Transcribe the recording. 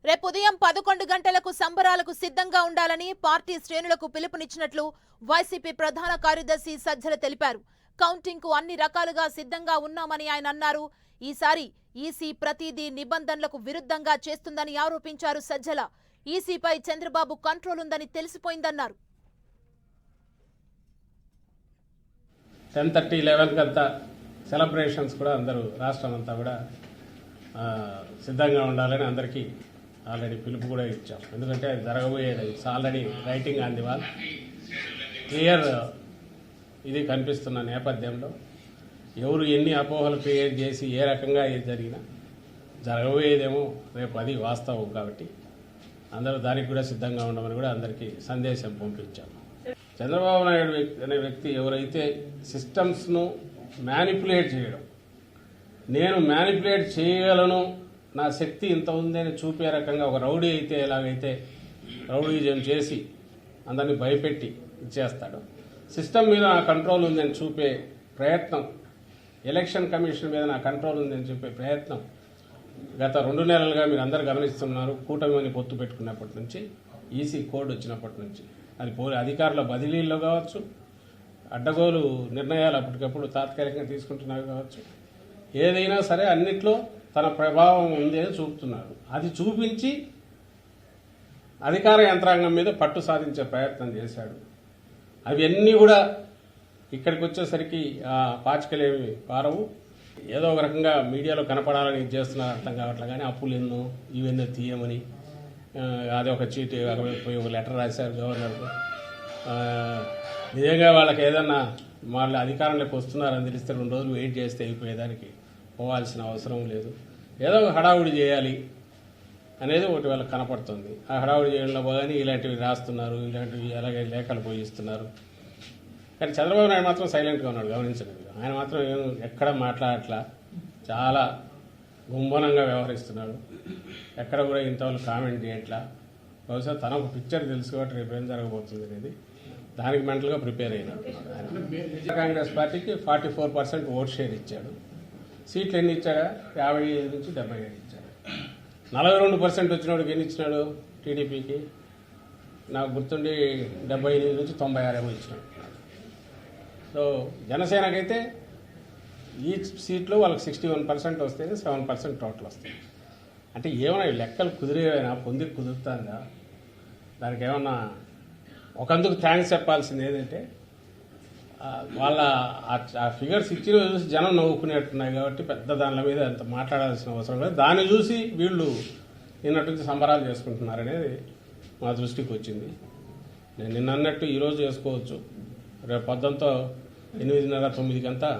రేపు ఉదయం 11 గంటలకు సంబరాలకు సిద్ధంగా ఉండాలని పార్టీ శ్రేణులకు పిలుపునిచ్చినట్లు వైసీపీ ప్రధాన కార్యదర్శి సజ్జల తెలిపారు. కౌంటింగ్ కు అన్ని రకాలుగా సిద్ధంగా ఉన్నామని ఆయన అన్నారు. ఈసారి ఈసీ ప్రతిదీ నిబంధనలకు విరుద్ధంగా చేస్తుందని ఆరోపించారు సజ్జల. ఈసీపై చంద్రబాబు కంట్రోల్ ఉందని తెలిసిపోయిందన్నారు. 10:30, 11 కంతా సెలబ్రేషన్స్ కూడా అందరూ రాష్ట్రం అంతా కూడా సిద్ధంగా ఉండాలని అందరికీ ఆల్రెడీ పిలుపు కూడా ఇచ్చాం. ఎందుకంటే అది జరగబోయేది it's already writing on the wall. Clear ఇది కనిపిస్తున్న నేపథ్యంలో ఎవరు ఎన్ని అపోహలు క్రియేట్ చేసి ఏ రకంగా ఏది జరిగినా జరగబోయేదేమో రేపు అది వాస్తవం. కాబట్టి అందరూ దానికి కూడా సిద్ధంగా ఉండమని కూడా అందరికీ సందేశం పంపించాము. చంద్రబాబు నాయుడు అనే వ్యక్తి ఎవరైతే సిస్టమ్స్ను మ్యానిపులేట్ చేయడం, నేను మ్యానిపులేట్ చేయగలను, నా శక్తి ఇంత ఉందని చూపే రకంగా ఒక రౌడీ అయితే ఎలాగైతే రౌడీజం చేసి అందరినీ భయపెట్టి ఇచ్చేస్తాడు, సిస్టమ్ మీద నా కంట్రోల్ ఉందని చూపే ప్రయత్నం, ఎలక్షన్ కమిషన్ మీద నా కంట్రోల్ ఉందని చెప్పే ప్రయత్నం గత 2 నెలలుగా మీరు అందరూ గమనిస్తున్నారు. కూటమిని పొత్తు పెట్టుకున్నప్పటి నుంచి, ఈసీ కోడ్ వచ్చినప్పటి నుంచి, అది అధికారుల బదిలీల్లో కావచ్చు, అడ్డగోలు నిర్ణయాలు అప్పటికప్పుడు తాత్కాలికంగా తీసుకుంటున్నవి కావచ్చు, ఏదైనా సరే అన్నిట్లో తన ప్రభావం ఉంది అని చూపుతున్నారు. అది చూపించి అధికార యంత్రాంగం మీద పట్టు సాధించే ప్రయత్నం చేశాడు. అవన్నీ కూడా ఇక్కడికి వచ్చేసరికి పాచికలేవి పారవు. ఏదో ఒక రకంగా మీడియాలో కనపడాలని చేస్తున్నారు, అర్థం కావట్లే. కానీ అప్పులు ఎన్నో ఇవన్నీ తీయమని అది ఒక చీటీ పోయి ఒక లెటర్ రాశారు గవర్నర్కు. నిజంగా వాళ్ళకి ఏదన్నా వాళ్ళ అధికారంలోకి వస్తున్నారని తెలిస్తే 2 రోజులు వెయిట్ చేస్తే అయిపోయేదానికి పోవాల్సిన అవసరం లేదు. ఏదో ఒక హడావుడి చేయాలి అనేది ఒకటి వాళ్ళకి కనపడుతుంది. ఆ హడావుడి చేయడంలో కానీ ఇలాంటివి రాస్తున్నారు, ఇలాంటివి అలాగే లేఖలు పోయిస్తున్నారు. కానీ చంద్రబాబు నాయుడు మాత్రం సైలెంట్గా ఉన్నాడు, గమనించలేదు. ఆయన మాత్రం ఎక్కడ మాట్లాడట్లా, చాలా గుంభనంగా వ్యవహరిస్తున్నాడు. ఎక్కడ కూడా ఇంతవరకు కామెంట్ చేయట్లా. బహుశా తనకు పిక్చర్ తెలుసు కాబట్టి రేపు ఏం జరగబోతుంది అనేది దానికి మెంటల్గా ప్రిపేర్ అయినట్టున్నాడు ఆయన. కాంగ్రెస్ పార్టీకి 44% ఓట్ షేర్ ఇచ్చాడు. సీట్లు ఎన్ని ఇచ్చాడా? 55 నుంచి 75 ఇచ్చాడు. 42% వచ్చినోడికి ఎన్ని ఇచ్చినాడు? టీడీపీకి నాకు గుర్తుండి 78 నుంచి 96 ఇచ్చినాడు. సో జనసేనకైతే ఈ సీట్లో వాళ్ళకి 61% వస్తే 7% టోటల్ వస్తాయి. అంటే ఏమైనా లెక్కలు కుదిరేవైనా పొందికి కుదురుతుందా? దానికి ఏమన్నా ఒకందుకు థ్యాంక్స్ చెప్పాల్సింది ఏంటంటే వాళ్ళ ఆ ఫిగర్స్ ఇచ్చిన చూసి జనం నవ్వుకునేట్టున్నాయి. కాబట్టి పెద్ద దానిల మీద అంత మాట్లాడాల్సిన అవసరం లేదు. దాన్ని చూసి వీళ్ళు నిన్నటి నుంచి సంబరాలు చేసుకుంటున్నారనేది మా దృష్టికి వచ్చింది. నేను నిన్న అన్నట్టు ఈరోజు చేసుకోవచ్చు, రేపు పొద్దుంతో 8:30, 9 కంతా